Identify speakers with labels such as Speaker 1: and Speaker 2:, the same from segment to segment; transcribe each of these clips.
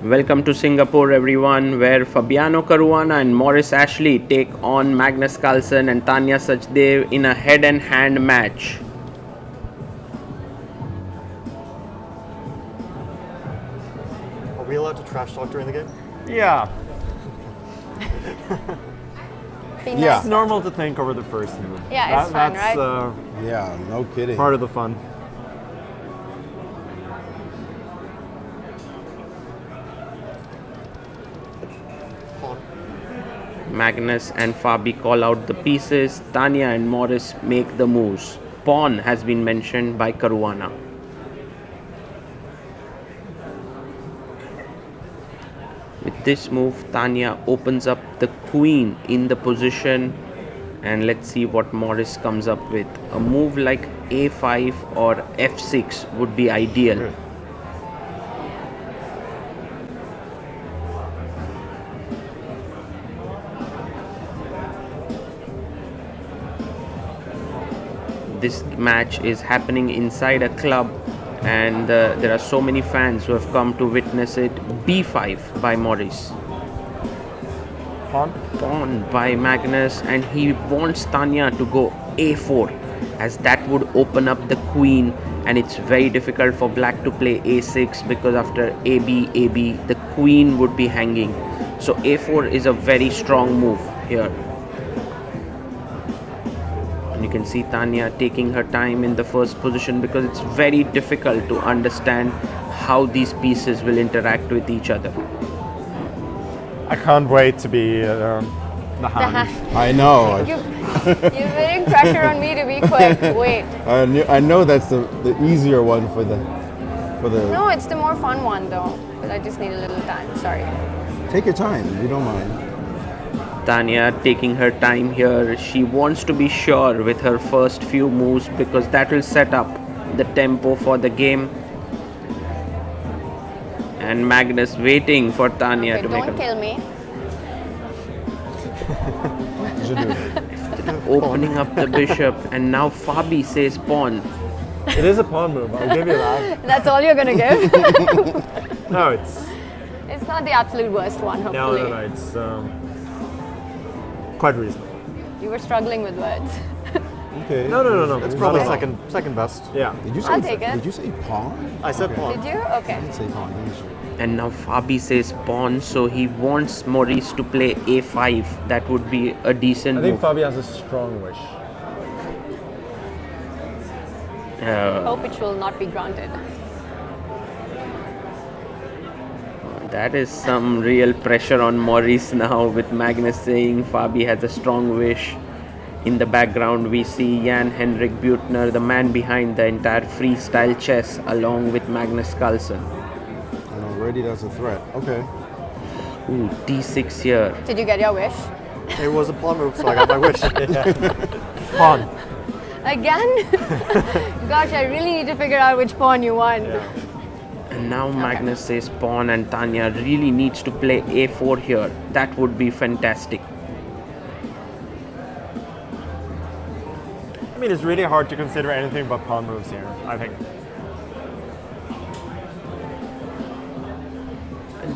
Speaker 1: Welcome to Singapore, everyone, where Fabiano, Caruana, and Maurice Ashley take on Magnus Carlsen and Tania Sachdev in a head-and-hand match.
Speaker 2: Are we allowed to trash talk during the game?
Speaker 3: Yeah.
Speaker 4: Yeah.
Speaker 3: It's normal to think over the first move.
Speaker 4: Yeah, it's fun,
Speaker 3: that's,
Speaker 4: right?
Speaker 3: That's
Speaker 4: uh,
Speaker 5: No kidding.
Speaker 3: part of the fun.
Speaker 2: Pawn.
Speaker 1: Magnus and Fabi call out the pieces. Tania and Maurice make the moves. Pawn has been mentioned by Caruana. With this move, Tania opens up the queen in the position, and let's see what Maurice comes up with. A move like a5 or f6 would be ideal. This match is happening inside a club, and there are so many fans who have come to witness it. b5 by Maurice.
Speaker 3: Pawn.
Speaker 1: Pawn by Magnus, and he wants Tania to go a4, as that would open up the queen, and it's very difficult for black to play a6 because after ab the queen would be hanging. So a4 is a very strong move here. And you can see Tania taking her time in the first position because it's very difficult to understand how these pieces will interact with each other.
Speaker 3: I can't wait to be the hand.
Speaker 5: I know.
Speaker 4: You're putting pressure on me to be quick. Wait.
Speaker 5: I know that's the easier one for the.
Speaker 4: No, it's the more fun one though. But I just need a little time. Sorry.
Speaker 5: Take your time. You don't mind.
Speaker 1: Tania taking her time here. She wants to be sure with her first few moves because that will set up the tempo for the game. And Magnus waiting for Tania
Speaker 4: Okay,
Speaker 1: to make
Speaker 4: don't kill me.
Speaker 1: opening up the bishop, and now Fabi says pawn.
Speaker 3: It is a pawn move. I'll give you that.
Speaker 4: That's all you're gonna give.
Speaker 3: No, it's
Speaker 4: It's not the absolute worst one, hopefully.
Speaker 3: no. It's quite reasonable.
Speaker 4: You were struggling with words.
Speaker 5: Okay.
Speaker 3: No.
Speaker 2: It's probably
Speaker 3: Okay.
Speaker 2: second best.
Speaker 3: Yeah.
Speaker 5: Did you say?
Speaker 4: I'll take it.
Speaker 5: Did you say pawn?
Speaker 2: I said pawn.
Speaker 4: Did you? Okay.
Speaker 5: I didn't say pawn. Didn't you?
Speaker 1: And now Fabi says pawn, so he wants Maurice to play a5. That would be a decent
Speaker 3: I think
Speaker 1: move.
Speaker 3: Fabi has a strong wish.
Speaker 4: Hope it will not be granted.
Speaker 1: That is some real pressure on Maurice now, with Magnus saying Fabi has a strong wish. In the background we see Jan Henrik Buettner, the man behind the entire Freestyle Chess, along with Magnus Carlsen.
Speaker 5: And already that's a threat. Okay.
Speaker 1: Ooh, d6 here.
Speaker 4: Did you get your wish?
Speaker 2: It was a pawn move, so I got my wish.
Speaker 3: Pawn.
Speaker 4: Again? Gosh, I really need to figure out which pawn you want.
Speaker 1: And now Magnus says pawn, and Tania really needs to play a4 here. That would be fantastic.
Speaker 3: I mean, it's really hard to consider anything but pawn moves here, I think.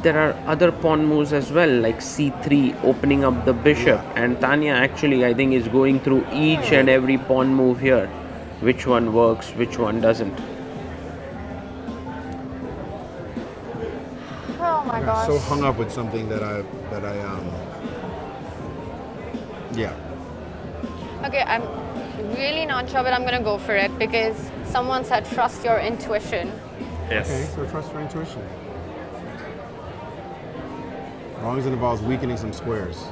Speaker 1: There are other pawn moves as well, like c3, opening up the bishop. And Tania actually, I think, is going through each and every pawn move here. Which one works, which one doesn't.
Speaker 4: Oh my
Speaker 5: I got
Speaker 4: gosh.
Speaker 5: so hung up with something that I yeah.
Speaker 4: Okay, I'm really not sure, but I'm gonna go for it because someone said trust your intuition.
Speaker 3: Yes.
Speaker 5: Okay, so trust your intuition. As long as it involves weakening some squares.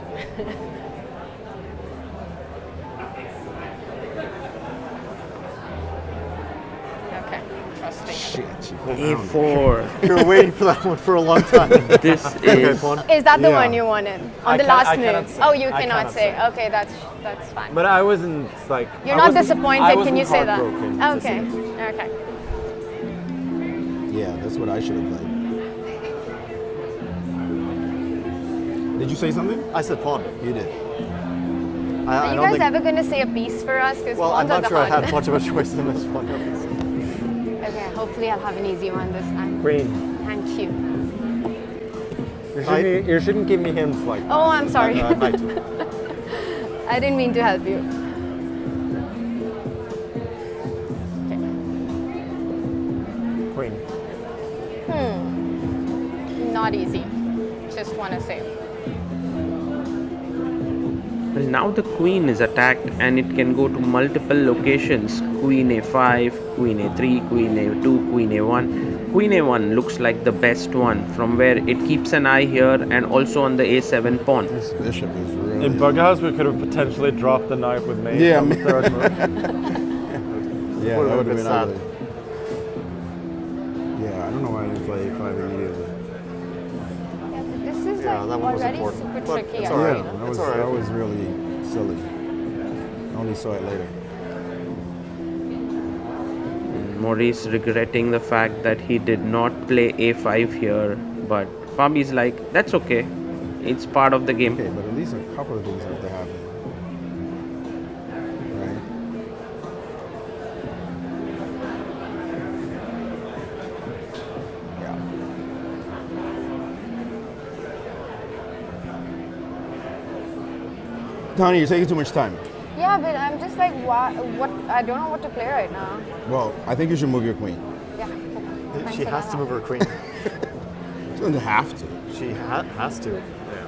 Speaker 4: Okay, trusting.
Speaker 5: Shit.
Speaker 1: a4.
Speaker 2: You were waiting for that one for a long time.
Speaker 1: This
Speaker 2: Okay,
Speaker 1: is
Speaker 2: pawn.
Speaker 4: Is that the
Speaker 5: Yeah.
Speaker 4: one you wanted on
Speaker 3: I
Speaker 4: the
Speaker 3: can-
Speaker 4: last
Speaker 3: I cannot
Speaker 4: move?
Speaker 3: say.
Speaker 4: Oh, you
Speaker 3: I
Speaker 4: cannot
Speaker 3: cannot
Speaker 4: say.
Speaker 3: say.
Speaker 4: Okay, that's fine.
Speaker 3: But I wasn't like.
Speaker 4: You're
Speaker 3: I
Speaker 4: not
Speaker 3: wasn't-
Speaker 4: disappointed.
Speaker 3: I
Speaker 4: Can
Speaker 3: wasn't
Speaker 4: you say that?
Speaker 3: heartbroken to
Speaker 4: Okay.
Speaker 3: see.
Speaker 4: Okay.
Speaker 5: Yeah, that's what I should have played. Did you say something?
Speaker 2: I said pawn.
Speaker 5: You did.
Speaker 2: I
Speaker 4: Are you
Speaker 2: don't
Speaker 4: guys
Speaker 2: think.
Speaker 4: ever gonna say a piece for us? Because
Speaker 2: Well, I'm
Speaker 4: pawns are
Speaker 2: not
Speaker 4: the
Speaker 2: sure I
Speaker 4: hard.
Speaker 2: had much of a choice in this one.
Speaker 4: Okay, hopefully I'll have an easy one this time.
Speaker 3: Queen.
Speaker 4: Thank you.
Speaker 3: You shouldn't give me hints like that.
Speaker 4: Oh, I'm sorry.
Speaker 2: Knight.
Speaker 4: I didn't mean to help you.
Speaker 3: Queen.
Speaker 4: Not easy. Just want to say.
Speaker 1: Well, now the queen is attacked and it can go to multiple locations. Queen a5, queen a3, queen a2, queen a1. Queen a1 looks like the best one from where it keeps an eye here and also on the a7 pawn.
Speaker 5: This bishop is really.
Speaker 3: In Bughouse, we could have potentially dropped the knight with mate
Speaker 5: Yeah,
Speaker 3: on the
Speaker 5: man.
Speaker 3: third move.
Speaker 5: Yeah,
Speaker 2: Would've
Speaker 5: that would
Speaker 2: been
Speaker 5: have been
Speaker 2: sad.
Speaker 5: ugly. Yeah, I don't know why I didn't play a5 immediately.
Speaker 4: Yeah, but this is
Speaker 2: Yeah,
Speaker 4: like
Speaker 2: that one was
Speaker 4: already
Speaker 2: important.
Speaker 4: super
Speaker 2: But
Speaker 4: tricky.
Speaker 2: it's
Speaker 4: I
Speaker 2: alright.
Speaker 5: Yeah,
Speaker 4: think.
Speaker 5: that was,
Speaker 2: It's alright.
Speaker 5: that was really silly. I only saw it later.
Speaker 1: Maurice regretting the fact that he did not play a5 here, but Fabi's like, that's okay. It's part of the game.
Speaker 5: Okay, but at least a couple of things have to happen. Right? Yeah. Tania, you're taking too much time.
Speaker 4: Yeah, but I'm just like, what? I don't know what to play right now.
Speaker 5: Well, I think you should move your queen.
Speaker 4: Yeah. Thanks
Speaker 2: She
Speaker 4: for
Speaker 2: has
Speaker 4: that
Speaker 2: to move
Speaker 4: help.
Speaker 2: her queen.
Speaker 5: She doesn't have to.
Speaker 2: She has to.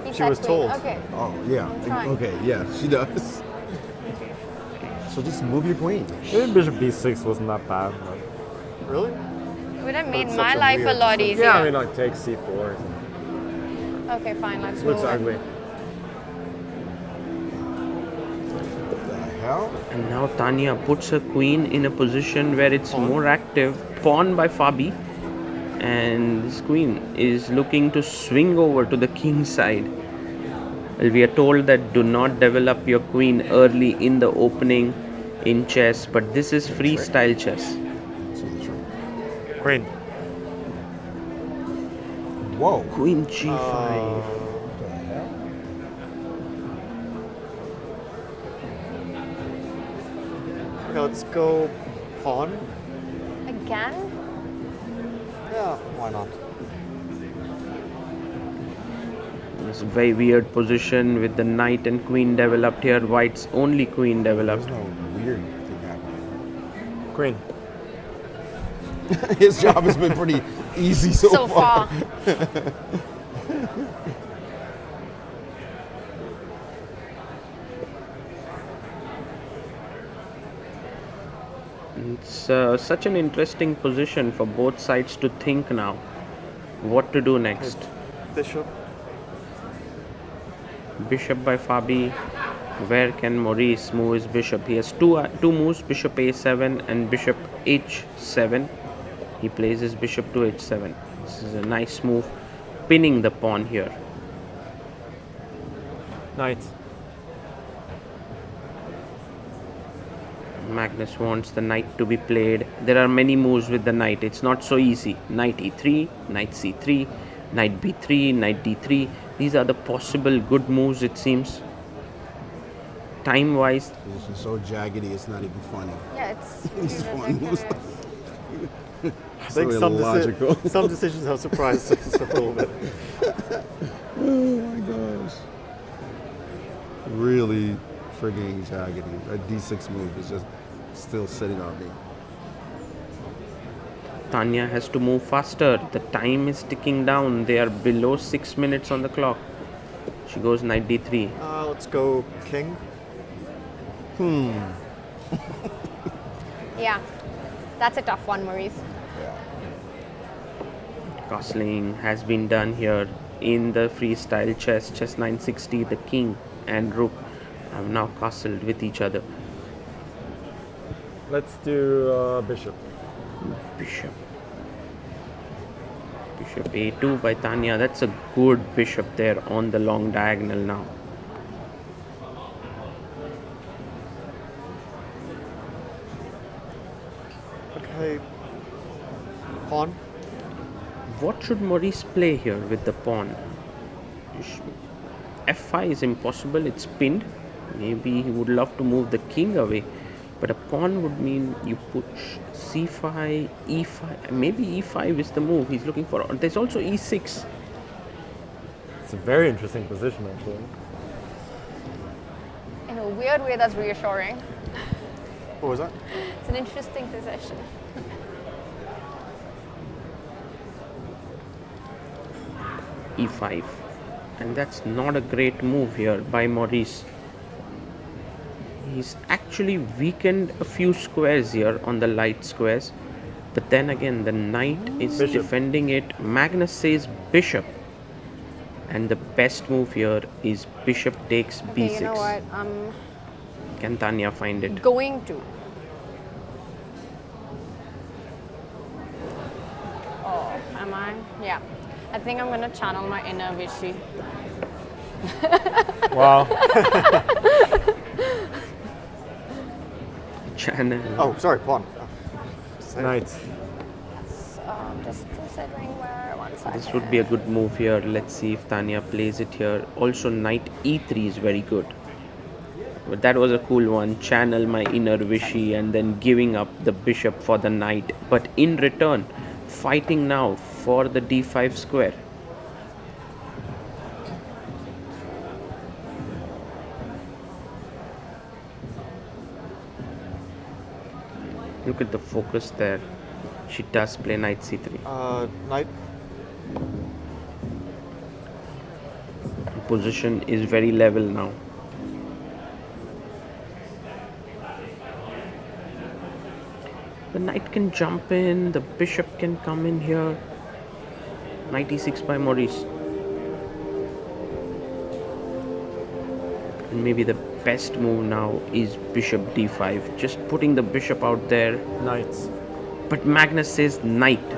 Speaker 4: He
Speaker 2: She
Speaker 4: said
Speaker 2: was
Speaker 4: queen.
Speaker 2: told.
Speaker 4: Okay.
Speaker 5: Oh, yeah.
Speaker 4: I'm trying.
Speaker 5: Okay, yeah, she does. So just move your queen.
Speaker 3: Maybe bishop b6 wasn't that bad. But
Speaker 2: Really?
Speaker 4: Would have made
Speaker 2: It's
Speaker 4: my
Speaker 2: such a
Speaker 4: life a
Speaker 2: weird
Speaker 4: lot
Speaker 2: decision.
Speaker 4: easier.
Speaker 3: yeah, I mean, like take c4.
Speaker 4: Okay, fine. Let's
Speaker 3: Looks
Speaker 4: move.
Speaker 3: ugly.
Speaker 5: What the hell?
Speaker 1: And now Tania puts her queen in a position where it's more active. Pawn by Fabi. And this queen is looking to swing over to the king side. Well, we are told that do not develop your queen early in the opening in chess, but this is freestyle chess.
Speaker 5: So the trick.
Speaker 3: Queen.
Speaker 5: Whoa.
Speaker 1: Queen g5.
Speaker 5: What the hell?
Speaker 2: Okay, let's go pawn.
Speaker 4: Again?
Speaker 2: Yeah, why not?
Speaker 1: It's a very weird position with the knight and queen developed here. White's only queen
Speaker 5: There's
Speaker 1: developed.
Speaker 5: no weird thing happening.
Speaker 3: Queen.
Speaker 5: His job has been pretty easy so,
Speaker 4: So far.
Speaker 1: It's such an interesting position for both sides to think now. What to do next?
Speaker 2: Bishop.
Speaker 1: Bishop by Fabi. Where can Maurice move his bishop? He has two moves, bishop a7 and bishop h7. He plays his bishop to h7. This is a nice move, pinning the pawn here.
Speaker 3: Knight.
Speaker 1: Magnus wants the knight to be played. There are many moves with the knight. It's not so easy. Knight e3, knight c3, knight b3, knight d3. These are the possible good moves, it seems. Time wise,
Speaker 5: This is so jaggedy, it's not even funny.
Speaker 4: Yeah, it's
Speaker 5: It's fun.
Speaker 4: ridiculous.
Speaker 2: I think
Speaker 5: So
Speaker 2: some,
Speaker 5: illogical.
Speaker 2: some decisions have surprised us a little bit.
Speaker 5: Oh my gosh. Really frigging jaggedy. That d6 move is just still sitting on me.
Speaker 1: Tania has to move faster. The time is ticking down. They are below 6 minutes on the clock. She goes knight d3.
Speaker 2: Let's go king.
Speaker 4: Yeah, that's a tough one, Maurice.
Speaker 5: Yeah.
Speaker 1: Castling has been done here in the freestyle chess. Chess 960, the king and rook have now castled with each other.
Speaker 3: Let's do bishop.
Speaker 1: Bishop. Bishop a2 by Tania. That's a good bishop there on the long diagonal now.
Speaker 2: Okay. Pawn.
Speaker 1: What should Maurice play here with the pawn? f5 is impossible, it's pinned. Maybe he would love to move the king away, but a pawn would mean you push c5, e5. Maybe e5 is the move he's looking for. There's also e6.
Speaker 3: a very interesting position, actually.
Speaker 4: In a weird way, that's reassuring.
Speaker 2: What was that?
Speaker 4: It's an interesting position.
Speaker 1: e5, and that's not a great move here by Maurice. He's actually weakened a few squares here on the light squares, but then again the knight is
Speaker 3: Bishop.
Speaker 1: defending it. Magnus says bishop, and the best move here is bishop takes
Speaker 4: Okay,
Speaker 1: b6.
Speaker 4: you know what? I'm
Speaker 1: Can Tania find it?
Speaker 4: going to. Oh, am I? Yeah. I think I'm gonna channel my inner Vichy.
Speaker 3: Wow.
Speaker 1: Channel.
Speaker 2: Oh, sorry, pawn.
Speaker 3: Knight.
Speaker 4: So just considering where one side.
Speaker 1: This would be a good move here. Let's see if Tania plays it here. Also, knight e3 is very good. But that was a cool one. Channel my inner Vichy and then giving up the bishop for the knight. But in return, fighting now for the d5 square. Look at the focus there. She does play knight c3.
Speaker 2: Knight.
Speaker 1: Position is very level now. The knight can jump in, the bishop can come in here. Knight e6 by Maurice. And maybe the best move now is bishop d5. Just putting the bishop out there.
Speaker 3: Knight.
Speaker 1: But Magnus says knight.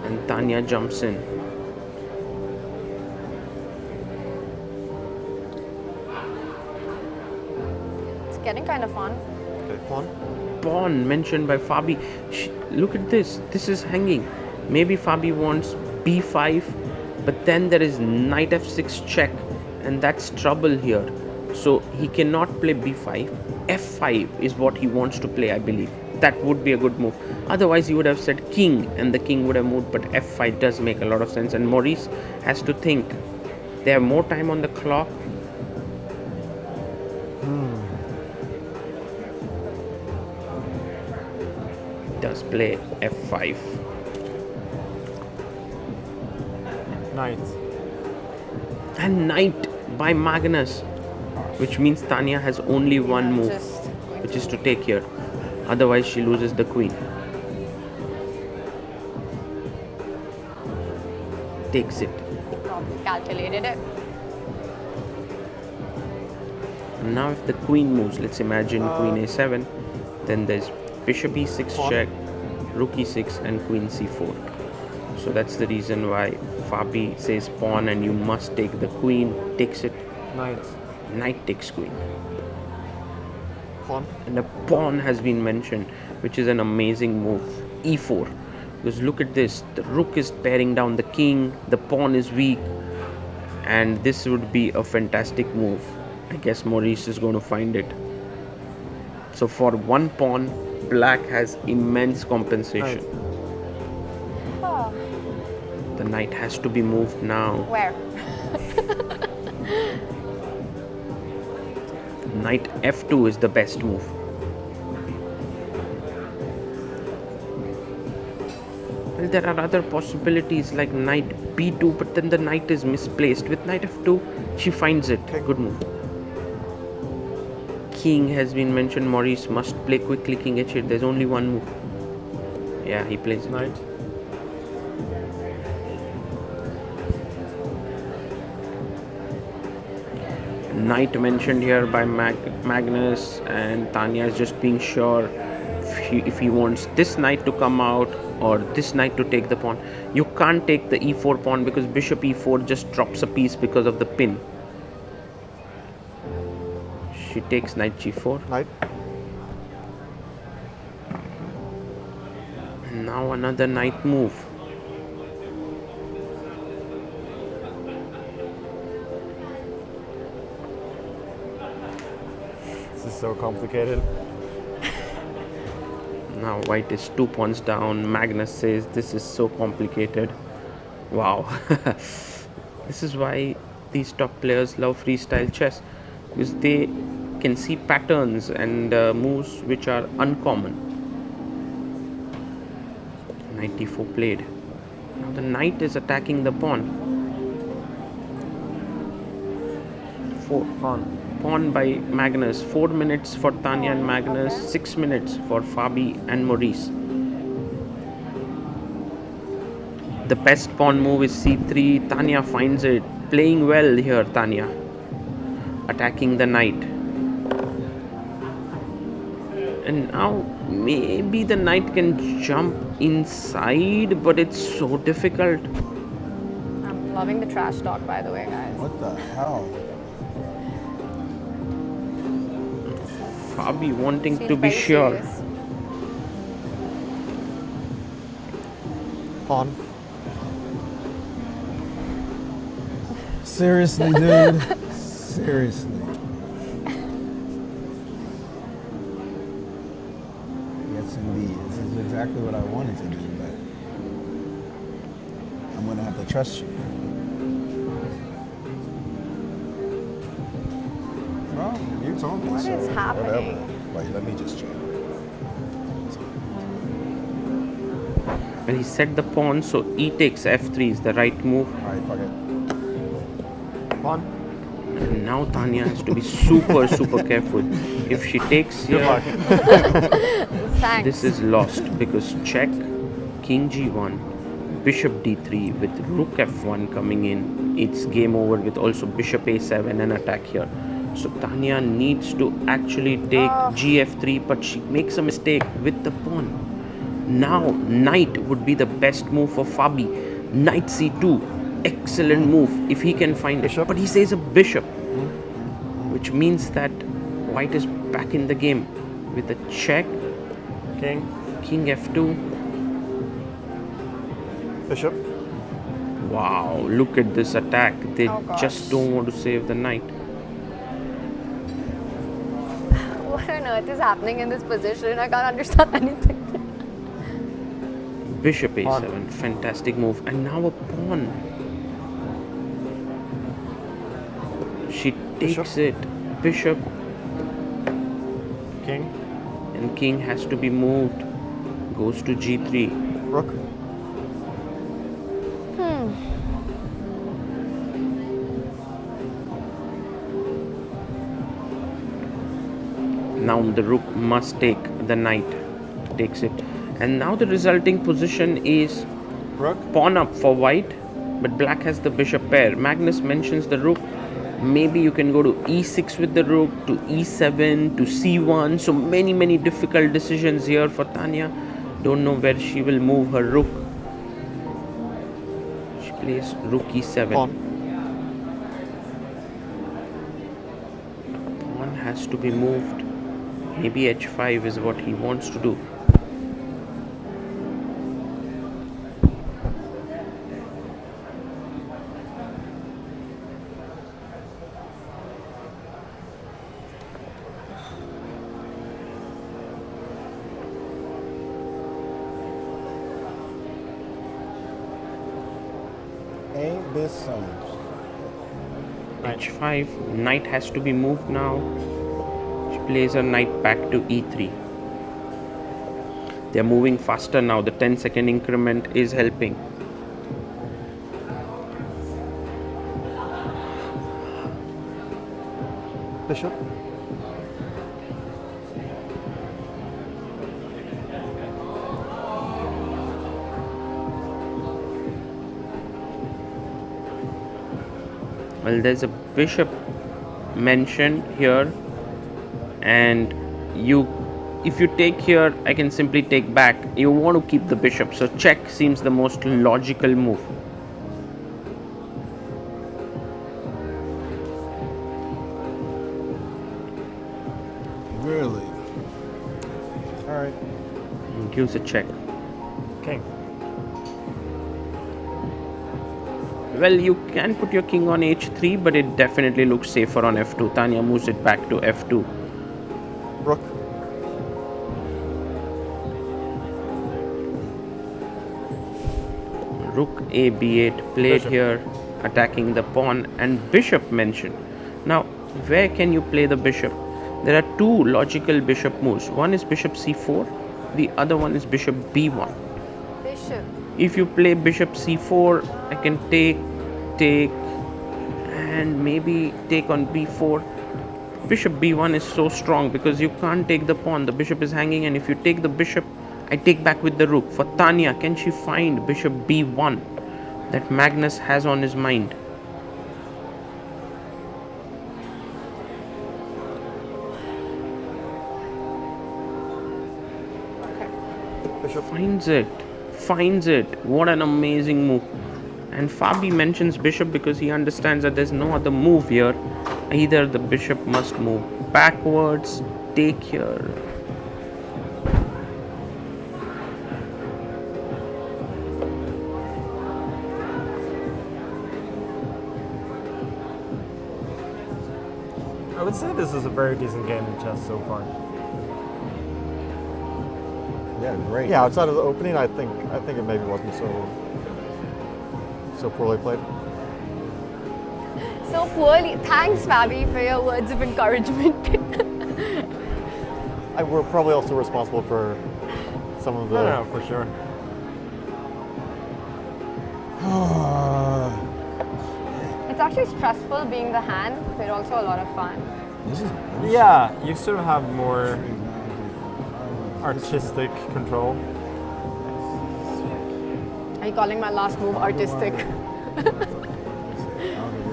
Speaker 1: And Tania jumps in.
Speaker 4: It's getting kind of fun.
Speaker 2: Okay, pawn.
Speaker 1: Pawn mentioned by Fabi. Look at this. This is hanging. Maybe Fabi wants b5, but then there is knight f6 check, and that's trouble here. So he cannot play b5. f5 is what he wants to play, I believe. That would be a good move. Otherwise, he would have said king, and the king would have moved. But f5 does make a lot of sense, and Maurice has to think. They have more time on the clock. Does play f5.
Speaker 3: Knight.
Speaker 1: And knight by Magnus, which means Tania has only one move,
Speaker 4: Just
Speaker 1: which is to take here. Otherwise, she loses the queen. Takes it.
Speaker 4: probably calculated it.
Speaker 1: Now, if the queen moves, let's imagine queen a7, then there's bishop e6
Speaker 2: Pawn.
Speaker 1: check, rook e6, and queen c4. So that's the reason why Fabi says pawn, and you must take the queen. Takes it.
Speaker 3: Knight.
Speaker 1: Knight takes queen.
Speaker 2: Pawn.
Speaker 1: And a pawn has been mentioned, which is an amazing move. e4. Because look at this. The rook is bearing down the king. The pawn is weak. And this would be a fantastic move. I guess Maurice is going to find it. So for one pawn, black has immense compensation.
Speaker 4: Oh,
Speaker 1: The knight has to be moved now.
Speaker 4: where?
Speaker 1: Knight f2 is the best move. Well, there are other possibilities like knight b2, but then the knight is misplaced. With knight f2, she finds it. Good move. King has been mentioned. Maurice must play quickly king h8. There's only one move. Yeah, he plays it.
Speaker 3: Knight.
Speaker 1: Knight mentioned here by Magnus, and Tania is just being sure if he wants this knight to come out or this knight to take the pawn. You can't take the e4 pawn because bishop e4 just drops a piece because of the pin. She takes knight g4.
Speaker 2: Knight.
Speaker 1: Now another knight move.
Speaker 3: This is so complicated.
Speaker 1: Now white is 2 pawns down. Magnus says this is so complicated. Wow. This is why these top players love freestyle chess, because they can see patterns and moves which are uncommon. Knight d4 played. Now the knight is attacking the pawn. 4 pawn by Magnus. 4 minutes for Tania and Magnus,
Speaker 4: Okay.
Speaker 1: 6 minutes for Fabi and Maurice. The best pawn move is c3. Tania finds it. Playing well here, Tania. Attacking the knight. And now maybe the knight can jump inside, but it's so difficult.
Speaker 4: I'm loving the trash talk, by the way, guys.
Speaker 5: What the hell?
Speaker 1: Fabi wanting
Speaker 4: Seems
Speaker 1: to be
Speaker 4: very
Speaker 1: sure.
Speaker 4: serious.
Speaker 2: Pawn.
Speaker 5: Seriously, dude? Seriously. Yes, indeed. This is exactly what I wanted to do, but I'm going to have to trust you. Well, you told me
Speaker 4: What
Speaker 5: so.
Speaker 4: is happening?
Speaker 5: Whatever. Wait, let me just check.
Speaker 1: Well, he set the pawn, so e takes f3 is the right move.
Speaker 5: All right, fuck it.
Speaker 2: Pawn.
Speaker 1: And now Tania has to be super, super careful. If she takes
Speaker 2: Good
Speaker 1: here,
Speaker 2: luck.
Speaker 4: Thanks.
Speaker 1: this is lost, because check, king g1, bishop d3 with rook f1 coming in. It's game over with also bishop a7 and attack here. So Tania needs to actually take gf3, but she makes a mistake with the pawn. Now knight would be the best move for Fabi. Knight c2, excellent move if he can find it.
Speaker 2: Bishop.
Speaker 1: But he says a bishop, which means that white is back in the game with a check.
Speaker 2: King.
Speaker 1: King f2.
Speaker 2: Bishop.
Speaker 1: Wow, look at this attack. They
Speaker 4: Oh, gosh.
Speaker 1: just don't want to save the knight.
Speaker 4: What on earth is happening in this position? I can't understand anything.
Speaker 1: Bishop a7,
Speaker 2: Pawn.
Speaker 1: fantastic move. And now a pawn. She takes
Speaker 2: Bishop.
Speaker 1: it. Bishop,
Speaker 2: King.
Speaker 1: and king has to be moved. Goes to g3.
Speaker 2: Rook.
Speaker 1: Now the rook must take the knight. Takes it. And now the resulting position is
Speaker 2: Rook.
Speaker 1: pawn up for white, but black has the bishop pair. Magnus mentions the rook. Maybe you can go to e6 with the rook, to e7, to c1. So many difficult decisions here for Tania. Don't know where she will move her rook. She plays rook e7.
Speaker 2: Pawn.
Speaker 1: Pawn has to be moved. Maybe h5 is what he wants to do.
Speaker 5: Ain't this some?
Speaker 1: h5, knight has to be moved now. She plays her knight back to e3. They're moving faster now. The 10-second increment is helping.
Speaker 2: Bishop.
Speaker 1: Well, there's a bishop mentioned here, and if you take here, I can simply take back. You want to keep the bishop, so check seems the most logical move.
Speaker 5: Really? All right.
Speaker 1: Gives a check.
Speaker 2: King.
Speaker 1: Well, you can put your king on h3, but it definitely looks safer on f2. Tania moves it back to f2.
Speaker 2: Rook.
Speaker 1: Rook a b8 played
Speaker 2: Bishop.
Speaker 1: here, attacking the pawn, and bishop mentioned. Now, where can you play the bishop? There are two logical bishop moves. One is bishop c4, the other one is bishop b1.
Speaker 4: Bishop.
Speaker 1: If you play bishop c4, I can take, and maybe take on b4. Bishop b1 is so strong because you can't take the pawn. The bishop is hanging, and if you take the bishop, I take back with the rook. For Tania, can she find bishop b1 that Magnus has on his mind?
Speaker 2: Bishop.
Speaker 1: Finds it. What an amazing move. And Fabi mentions bishop because he understands that there's no other move here. Either the bishop must move backwards, take here.
Speaker 3: I would say this is a very decent game in chess so far.
Speaker 5: Yeah, great.
Speaker 2: Yeah, outside of the opening, I think it maybe wasn't so poorly played.
Speaker 4: So poorly. Thanks, Fabi, for your words of encouragement.
Speaker 2: We're probably also responsible for some of the.
Speaker 3: No, for sure.
Speaker 4: It's actually stressful being the hand, but also a lot of fun.
Speaker 5: This is
Speaker 3: Yeah, you sort of have more artistic control.
Speaker 4: Are you calling my last move artistic?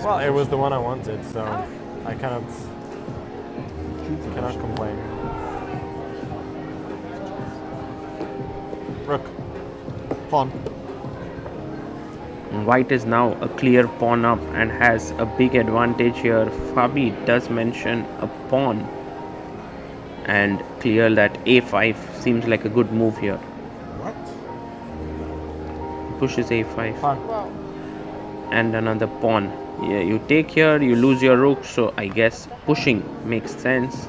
Speaker 3: Well, it was the one I wanted, so I cannot complain. Rook.
Speaker 2: Pawn.
Speaker 1: White is now a clear pawn up and has a big advantage here. Fabi does mention a pawn, and clear that a5 seems like a good move here.
Speaker 5: what?
Speaker 1: Pushes a5
Speaker 3: Fine.
Speaker 4: Wow.
Speaker 1: and another pawn. Yeah, you take here, you lose your rook, so I guess pushing makes sense.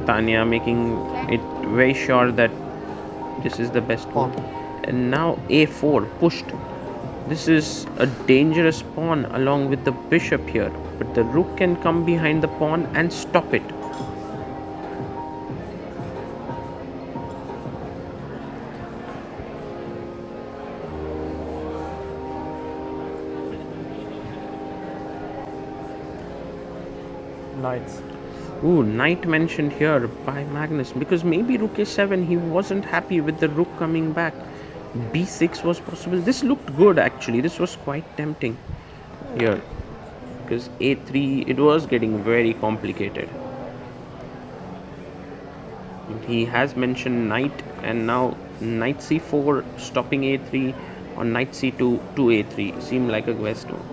Speaker 1: Tania making it very sure that this is the best
Speaker 2: Pawn.
Speaker 1: move. And now a4 pushed. This is a dangerous pawn along with the bishop here, but the rook can come behind the pawn and stop it.
Speaker 3: Knight.
Speaker 1: Ooh, knight mentioned here by Magnus, because maybe rook a7, he wasn't happy with the rook coming back. b6 was possible. This looked good actually. This was quite tempting here, because a3, it was getting very complicated. He has mentioned knight, and now knight c4 stopping a3, or knight c2 to a3 seemed like a best move.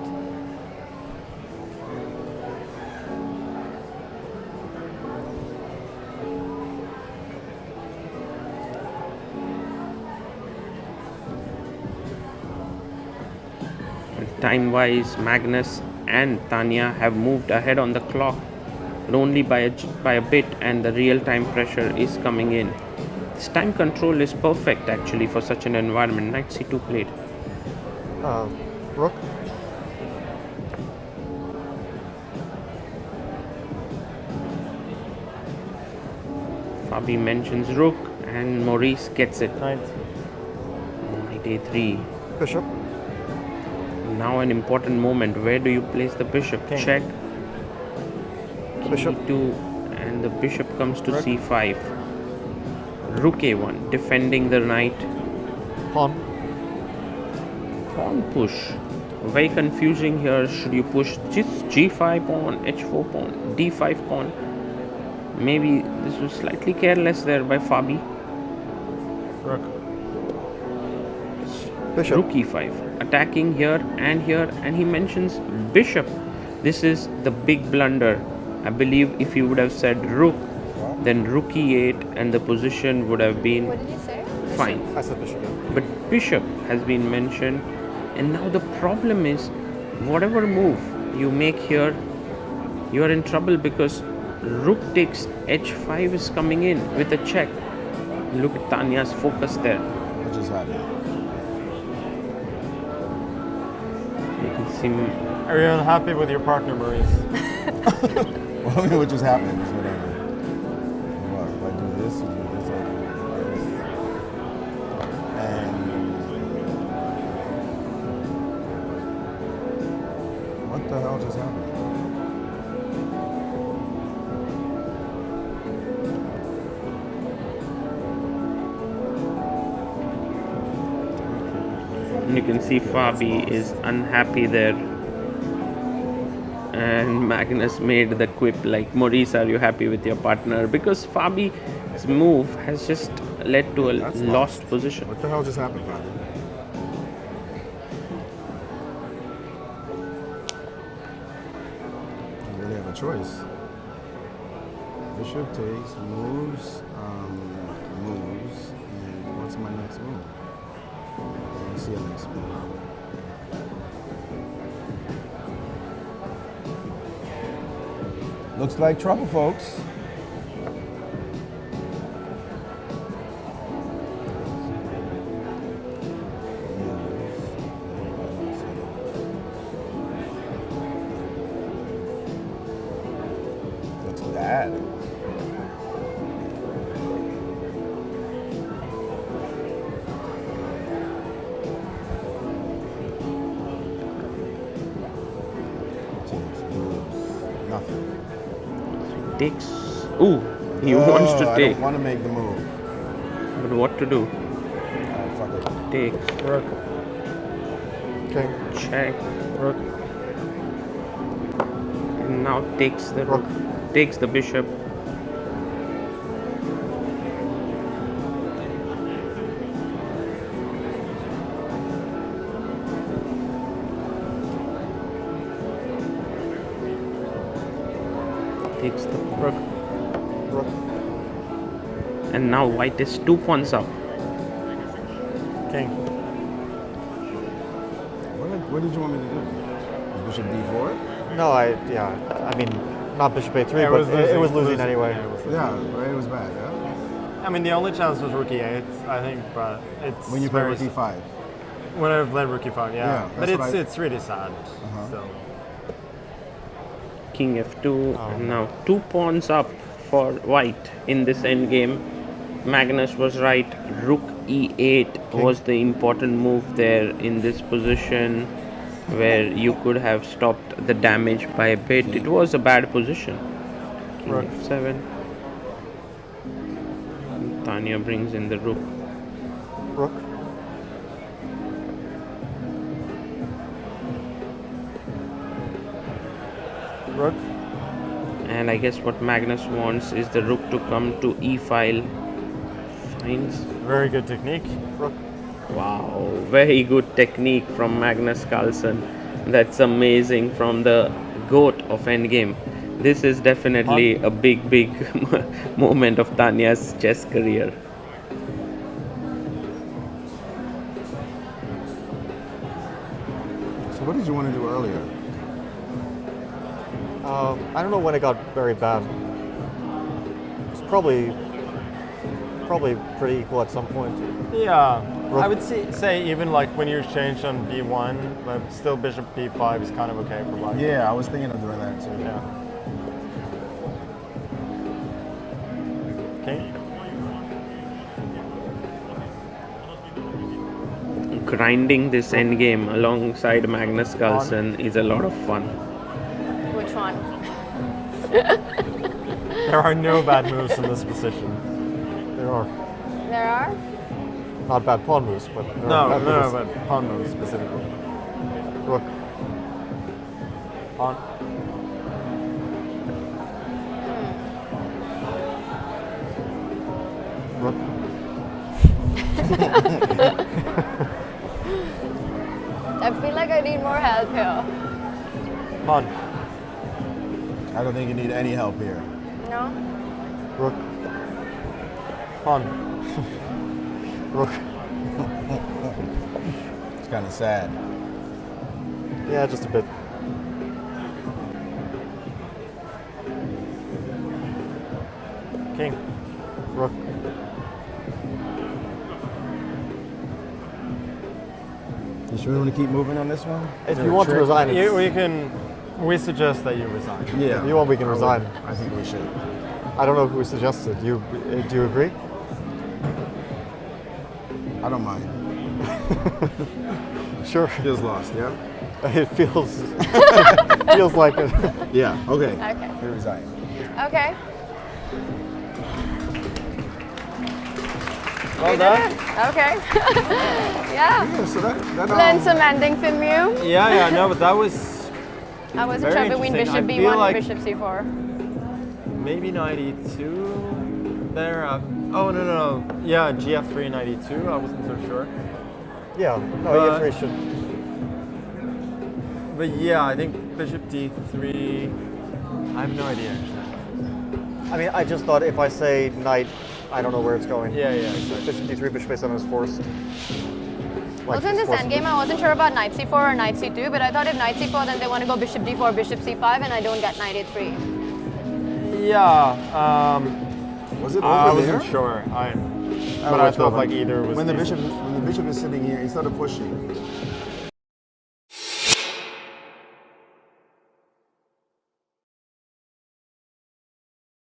Speaker 1: Time-wise, Magnus and Tania have moved ahead on the clock, but only by a bit, and the real-time pressure is coming in. This time control is perfect actually for such an environment. Knight c2 played.
Speaker 2: Rook.
Speaker 1: Fabi mentions rook, and Maurice gets it.
Speaker 3: Knight.
Speaker 1: Knight a3.
Speaker 2: Bishop.
Speaker 1: Now an important moment. Where do you place the bishop?
Speaker 3: King.
Speaker 1: Check.
Speaker 2: Bishop.
Speaker 1: e2, and the bishop comes to
Speaker 3: Rook.
Speaker 1: c5. Rook a1, defending the knight.
Speaker 2: Pawn.
Speaker 1: Pawn push. Very confusing here. Should you push just g5 pawn, h4 pawn, d5 pawn? Maybe this was slightly careless there by Fabi.
Speaker 3: Rook.
Speaker 2: Bishop.
Speaker 1: Rook e5, attacking here, and he mentions bishop. This is the big blunder. I believe if he would have said rook, then rook e8, and the position would have been
Speaker 4: What did you say?
Speaker 1: fine.
Speaker 2: I said bishop. Yeah.
Speaker 1: But bishop has been mentioned, and now the problem is, whatever move you make here, you are in trouble, because rook takes h5 is coming in with a check. Look at Tania's focus there.
Speaker 5: What just happened?
Speaker 1: Seem
Speaker 3: Are you unhappy with your partner, Maurice?
Speaker 5: Well, I mean, what just happened is whatever. What, if I do this, you do this, I do this. And what the hell just happened?
Speaker 1: you can see Fabi is unhappy there. And Magnus made the quip like, Maurice, are you happy with your partner? Because Fabi's move has just led to a
Speaker 5: That's
Speaker 1: lost
Speaker 5: lost.
Speaker 1: position.
Speaker 5: What the hell just happened, Fabi? I really have a choice. Bishop takes, moves, moves, and what's my next move? Let's see a next move. Looks like trouble, folks. Looks bad. Nothing.
Speaker 1: Takes. Ooh, he wants to
Speaker 5: I
Speaker 1: take.
Speaker 5: don't want to make the move.
Speaker 1: But what to do?
Speaker 5: Fuck it.
Speaker 1: Takes.
Speaker 3: Rook.
Speaker 2: King.
Speaker 1: Check.
Speaker 3: Rook.
Speaker 1: And now takes the rook. Takes the bishop. Takes the rook.
Speaker 2: Rook.
Speaker 1: And now white is 2 pawns up.
Speaker 3: King.
Speaker 5: What did you want me to do? Is bishop d4?
Speaker 2: No, I mean, not bishop a3,
Speaker 3: Yeah,
Speaker 2: but it was losing anyway.
Speaker 3: Yeah, it was losing.
Speaker 5: Yeah, right, it was bad, yeah?
Speaker 3: I mean, the only chance was rook e8, I think, but it's
Speaker 5: When you play
Speaker 3: very
Speaker 5: rook e5.
Speaker 3: When I played rook e5,
Speaker 5: Yeah,
Speaker 3: yeah. But
Speaker 5: that's what
Speaker 3: it's really sad. So.
Speaker 1: King f2. And now 2 pawns up for white in this endgame. Magnus was right. Rook e8 was the important move there in this position, where you could have stopped the damage by a bit. It was a bad position. King
Speaker 3: Rook.
Speaker 1: f7. Tania brings in the rook.
Speaker 2: Rook.
Speaker 3: Rook.
Speaker 1: And I guess what Magnus wants is the rook to come to e file. Finds.
Speaker 3: Very good technique.
Speaker 2: Rook.
Speaker 1: Wow, very good technique from Magnus Carlsen. That's amazing from the GOAT of endgame. This is definitely a big moment of Tania's chess career.
Speaker 5: So what did you want to do earlier?
Speaker 2: I don't know when it got very bad. It's probably pretty equal at some point.
Speaker 3: Yeah.
Speaker 2: Rook.
Speaker 3: I would say even like when you change on b1, but still bishop b5 is kind of okay for black.
Speaker 5: Yeah, I was thinking of doing that too.
Speaker 3: Yeah. King.
Speaker 1: Grinding this endgame alongside Magnus Carlsen is a lot of fun.
Speaker 4: Which one?
Speaker 3: There are no bad moves in this position.
Speaker 2: There are
Speaker 4: There are?
Speaker 2: not bad pawn moves, but there
Speaker 3: No,
Speaker 2: are bad
Speaker 3: no,
Speaker 2: moves.
Speaker 3: but pawn moves specifically.
Speaker 2: Rook.
Speaker 3: Pawn.
Speaker 2: Rook.
Speaker 4: I feel like I need more help here.
Speaker 3: Pawn.
Speaker 5: I don't think you need any help here.
Speaker 4: No?
Speaker 2: Rook.
Speaker 3: Pawn.
Speaker 2: Rook.
Speaker 5: It's kind of sad.
Speaker 2: Yeah, just a bit.
Speaker 3: King.
Speaker 2: Rook.
Speaker 5: You sure you want to keep moving on this one?
Speaker 2: If
Speaker 5: Is there
Speaker 2: you
Speaker 5: a
Speaker 2: want to
Speaker 5: trick?
Speaker 2: resign,
Speaker 3: We suggest that you resign.
Speaker 5: Yeah.
Speaker 2: if you want, we can
Speaker 5: I would.
Speaker 2: resign.
Speaker 5: I think we should.
Speaker 2: I don't know who suggested. Do you agree?
Speaker 5: I don't mind.
Speaker 2: Sure.
Speaker 5: Feels lost, yeah?
Speaker 2: It feels feels like it.
Speaker 5: Yeah, okay.
Speaker 4: Okay.
Speaker 5: We resign.
Speaker 4: Okay.
Speaker 3: Well done.
Speaker 4: Okay. Yeah.
Speaker 5: Yeah, so that
Speaker 4: Learn some ending from you.
Speaker 3: Yeah, no, but that was
Speaker 4: I wasn't
Speaker 3: Very
Speaker 4: sure between
Speaker 3: interesting.
Speaker 4: bishop
Speaker 3: I feel
Speaker 4: b1
Speaker 3: like-
Speaker 4: and bishop c4.
Speaker 3: maybe 92 there. Oh, no. Yeah, GF3 92. I wasn't so sure.
Speaker 2: Yeah. No,
Speaker 3: But-
Speaker 2: E3 should.
Speaker 3: But yeah, I think bishop d3. I have no idea actually.
Speaker 2: I mean, I just thought if I say knight, I don't know where it's going.
Speaker 3: Yeah, exactly.
Speaker 2: Bishop d3, bishop a7 is forced.
Speaker 4: Also in this endgame, I wasn't sure about knight c4 or knight c2, but I thought if knight c4, then they want to go bishop d4, bishop c5, and I don't get knight a3.
Speaker 3: Yeah,
Speaker 5: Was it
Speaker 3: I
Speaker 5: over there?
Speaker 3: wasn't sure. But I
Speaker 2: which
Speaker 3: thought
Speaker 2: one?
Speaker 3: like either was
Speaker 5: When the
Speaker 3: decent.
Speaker 5: bishop is sitting here, instead of pushing,